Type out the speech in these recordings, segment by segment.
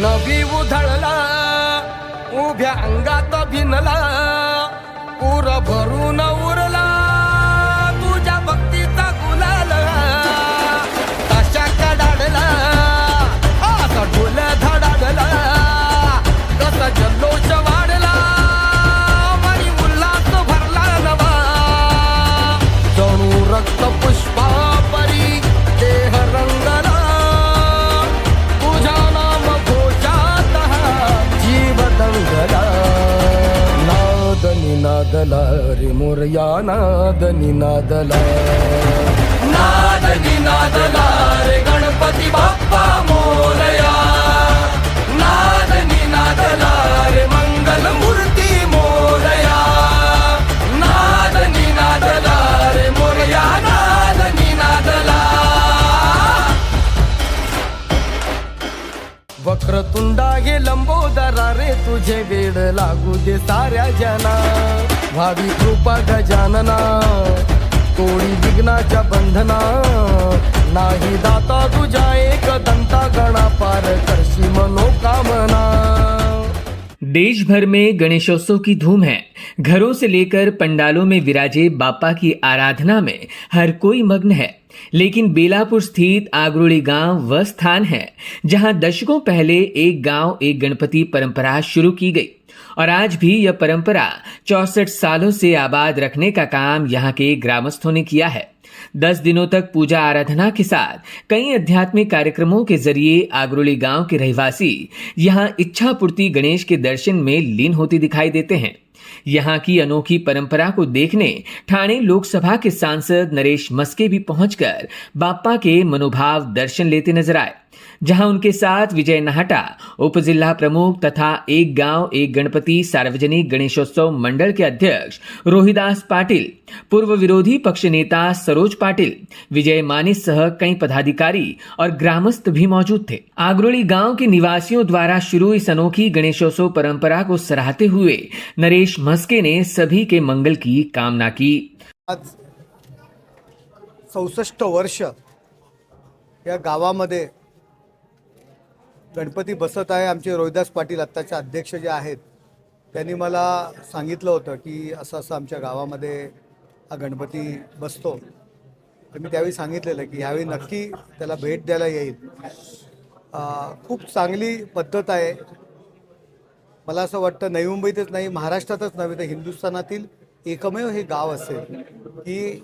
नवी उधळला उभ्या अंगात भिनला पूर भरून उरला तुझ्या भक्तीचा गुलाल तशा कडाडला असा ढोल धडाडला कसा जल्लोष वाढला मनी उल्हास भरला नवा जणू रक्त पुष्पा परी देह रंगला तुझ्या नाम घोषात जीव दंगला नाद निनादला रे मोरया नाद निनादला नाद निनादला रे गणपती बाप्पा मोरया नाद निनादला रे मंगल मूर्ती मोरया नाद निनादला रे मोरया नाद निनादला वक्रतुंडा हे लंबोदरा रे तुझे वेड लागू दे साऱ्या जना भावी कृपा गजानना तोडी विघ्नाच्या बंधना नाही दाता तुझ्या एक दंता गणा पार करशी मनोकामना। देश भर में गणेशोत्सव की धूम है। घरों से लेकर पंडालों में विराजे बापा की आराधना में हर कोई मग्न है। लेकिन बेलापुर स्थित आगरोली गांव वह स्थान है जहां दशकों पहले एक गांव एक गणपति परंपरा शुरू की गई और आज भी यह परंपरा 64 सालों से आबाद रखने का काम यहां के ग्रामस्थों ने किया है। 10 दिनों तक पूजा आराधना के साथ कई आध्यात्मिक कार्यक्रमों के जरिए आगरोली गांव के रहवासी यहां इच्छा पूर्ति गणेश के दर्शन में लीन होते दिखाई देते हैं। यहां की अनोखी परंपरा को देखने ठाणे लोकसभा के सांसद नरेश मस्के भी पहुंचकर बाप्पा के मनोभाव दर्शन लेते नजर आए, जहां उनके साथ विजय नाहटा उप जिला प्रमुख तथा एक गांव एक गणपति सार्वजनिक गणेशोत्सव मंडल के अध्यक्ष रोहिदास पाटिल, पूर्व विरोधी पक्ष नेता सरोज पाटिल, विजय माने सह कई पदाधिकारी और ग्रामस्थ भी मौजूद थे। आगरोली गांव के निवासियों द्वारा शुरू इस अनोखी गणेशोत्सव परंपरा को सराहते हुए नरेश मस्के ने सभी के मंगल की कामना की। आज 64 वर्ष या गावामध्ये गणपती बसत आहे। आमचे रोहिदास पाटील आत्ताचे अध्यक्ष जे आहेत त्यांनी मला सांगितलं होतं की असं असं आमच्या गावामध्ये हा गणपती बसतो, तर मी त्यावेळी सांगितलेलं की यावेळी नक्की त्याला भेट द्यायला येईल। खूप चांगली पद्धत आहे। मला असं वाटतं नवी मुंबईतच नाही, महाराष्ट्रातच नव्हे तर हिंदुस्थानातील एकमेव हे गाव असेल की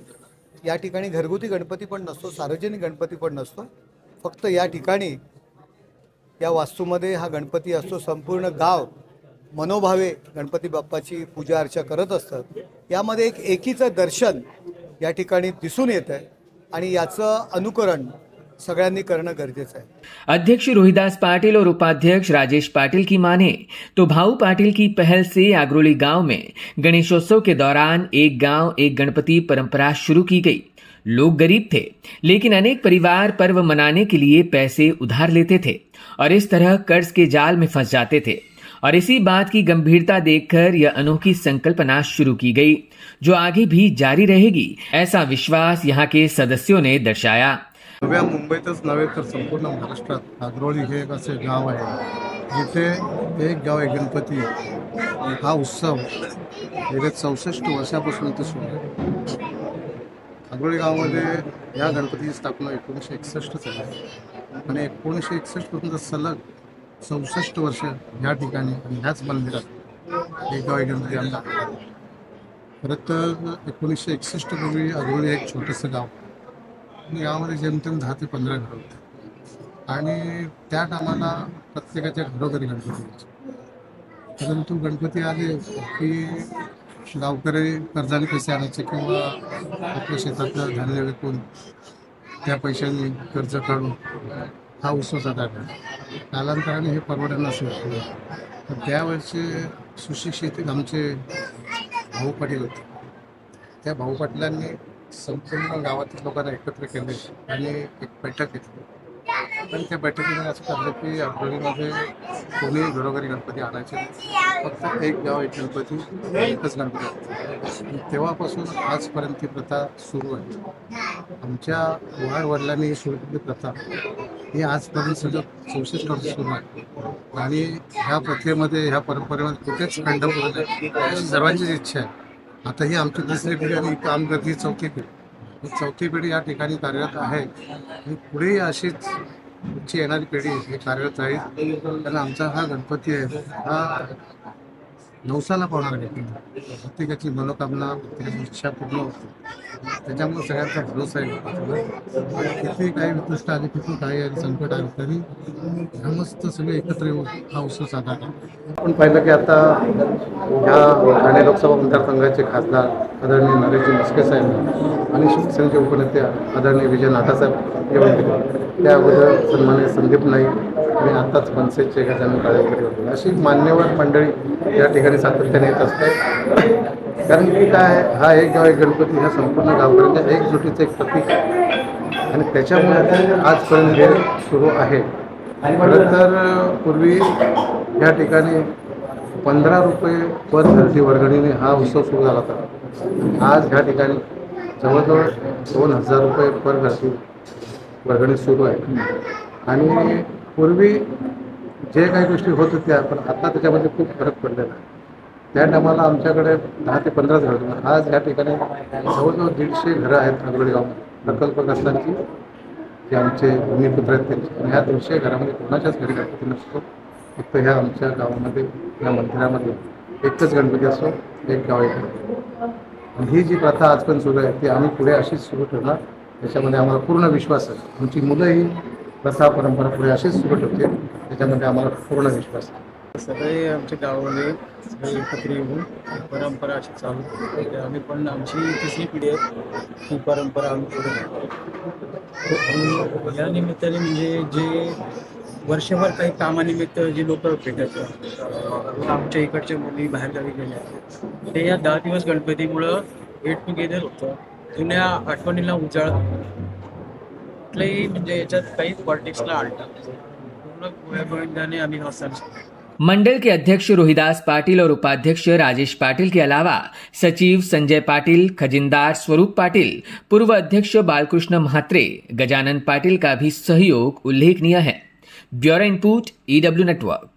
या ठिकाणी घरगुती गणपती पण नसतो, सार्वजनिक गणपती पण नसतो, फक्त या ठिकाणी या वास्तूमध्ये हा गणपती असतो। संपूर्ण गाव मनोभावे गणपती बाप्पाची पूजा अर्चा करत असतात। यामध्ये एक एकीचं दर्शन या ठिकाणी दिसून येतं आणि याचं अनुकरण सगळ्यांनी करणं गरजेचं है। अध्यक्ष रोहिदास पाटिल और उपाध्यक्ष राजेश पाटिल की माने तो भाऊ पाटिल की पहल से आगरोली गांव में गणेशोत्सव के दौरान एक गांव एक गणपति परंपरा शुरू की गई। लोग गरीब थे, लेकिन अनेक परिवार पर्व मनाने के लिए पैसे उधार लेते थे और इस तरह कर्ज के जाल में फंस जाते थे। और इसी बात की गंभीरता देखकर यह अनोखी संकल्पना शुरू की गई, जो आगे भी जारी रहेगी, ऐसा विश्वास यहाँ के सदस्यों ने दर्शाया। नव्या मुंबईतच नव्हे तर संपूर्ण महाराष्ट्रात आगरोली हे एक असे गाव आहे जिथे एक गाव एक गणपती हा उत्सव गेल्या 64 वर्षापासून इथे सुरू आहे। आगरोली गावामध्ये या गणपतीची स्थापना 1961 झाली आणि 1961 पासून सलग 64 वर्ष या ठिकाणी आणि ह्याच मंदिरात एक गाव एक गणपती आणला। खरं तर 1961 पूर्वी आगरोली एक छोटंसं गाव, गावामध्ये जेमतेम 10 ते 15 घरं होते आणि त्या टायमाला प्रत्येकाच्या घरोघरी गणपती यायचे। परंतु गणपती आले की गावकरी कर्जाने पैसे आणायचे किंवा आपल्या शेतातलं धान्य विकून त्या पैशांनी कर्ज काढून हा उत्सव साजरा करतात। कालांतराने हे परवडणं असेल तर त्यावेळचे सुशिक्षित आमचे भाऊ पाटील होते। त्या भाऊ पाटलांनी संपूर्ण गावातील लोकांना एकत्र केले आणि एक बैठक घेतली आणि त्या बैठकीमध्ये असं ठरलं की आगरोलीमध्ये कोणी घरोघरी गणपती आणायचे, फक्त एक गाव एक गणपती एकच गणपती। तेव्हापासून आजपर्यंत ती प्रथा सुरू आहे। आमच्या वडिलांनी सुरू केली प्रथा हे आजपर्यंत सलग 64 वर्ष सुरू आहे आणि ह्या प्रथेमध्ये ह्या परंपरेमध्ये कुठेच खंड पडू नये अशी सर्वांचीच इच्छा आहे. आता ही आमची तिसरी पिढी आणि इथं काम करते ही चौथी पिढी. ही चौथी पिढी या ठिकाणी कार्यरत आहे आणि पुढेही अशीच पुढची येणारी पिढी हे कार्यरत राहील. कारण आमचा हा गणपती आहे हा नवसाला पावणारा गणपती. प्रत्येकाची मनोकामना प्रत्येकाची इच्छा पूर्ण होते. त्याच्यामुळे सगळ्यांचा भरोसा आहे. किती काही विकृष्ट आले किती काही आले संकट आले तरी मस्त सगळे एकत्र येऊन हा उत्सव साजरा करतो. आपण पाहिलं की आता ह्या ठाणे लोकसभा मतदारसंघाचे खासदार आदरणीय नरेशजी म्हस्के साहेब आणि शिवसेनेचे उपनेते आदरणीय विजय नाटासाहेब येऊन गेले. त्या अगोदर सन्माननीय संदीप नाईक आणि आताच मनसेचे गजानन काळेकर होते. अशी मान्यवर मंडळी या ठिकाणी सातत्याने येत असते. कारण की काय हा एक गाव एक गणपती ह्या संपूर्ण गावकऱ्यांच्या एकजुटीचं एक प्रतीक आहे आणि त्याच्यामुळे आजपर्यंत हे सुरू आहे. खरं तर पूर्वी या ठिकाणी 15 रुपये पर घरटी वर्गणीने हा उत्सव सुरू झाला होता. आज ह्या ठिकाणी जवळजवळ 2000 रुपये पर घरटी वर्गणी सुरू आहे आणि पूर्वी जे काही गोष्टी होत होत्या पण आता त्याच्यामध्ये खूप फरक पडलेला आहे. त्या टायमाला आमच्याकडे 10 ते 15 घरं होती. आज या ठिकाणी जवळजवळ 150 घरं आहेत आगवडी गावामध्ये प्रकल्पग्रस्तांची जे आमचे भूमिपुत्र आहेत त्यांची. आणि ह्या 150 घरामध्ये कोणाच्याच घरी गणपती नसतो. फक्त ह्या आमच्या गावामध्ये या मंदिरामध्ये एकच गणपती असतो एक गाव एक गणपती. आणि ही जी प्रथा आजपर्यंत सुरू आहे ती आम्ही पुढे अशीच सुरू ठेवणार त्याच्यामध्ये आम्हाला पूर्ण विश्वास आहे. आमची मुलंही प्रथा परंपरा पुढे अशीच सुरू ठेवतील त्याच्यामध्ये आम्हाला पूर्ण विश्वास आहे. सगळे आमच्या गावामध्ये सगळे एकत्र येऊन परंपरा अशी चालू होती. आम्ही पण आमची तिसरी पिढी आहे ही परंपरा आम्ही पुढे नेतो. आणि या निमित्ताने म्हणजे जे वर्षभर काही कामानिमित्त जे लोक भेटत आमच्या इकडच्या मुली बाहेरगावी गेल्या ते या 10 दिवस गणपतीमुळं गेट टुगेदर होतं. जुन्या आठवणीला उजाळ कुठल्याही म्हणजे याच्यात काही पॉलिटिक्सला आणतात पूर्ण गोव्यागोविंदाने आम्ही हा सण मंडल के अध्यक्ष रोहिदास पाटिल और उपाध्यक्ष राजेश पाटिल के अलावा सचिव संजय पाटिल, खजिनदार स्वरूप पाटिल, पूर्व अध्यक्ष बालकृष्ण म्हात्रे, गजानन पाटिल का भी सहयोग उल्लेखनीय है. Bureau input EW network.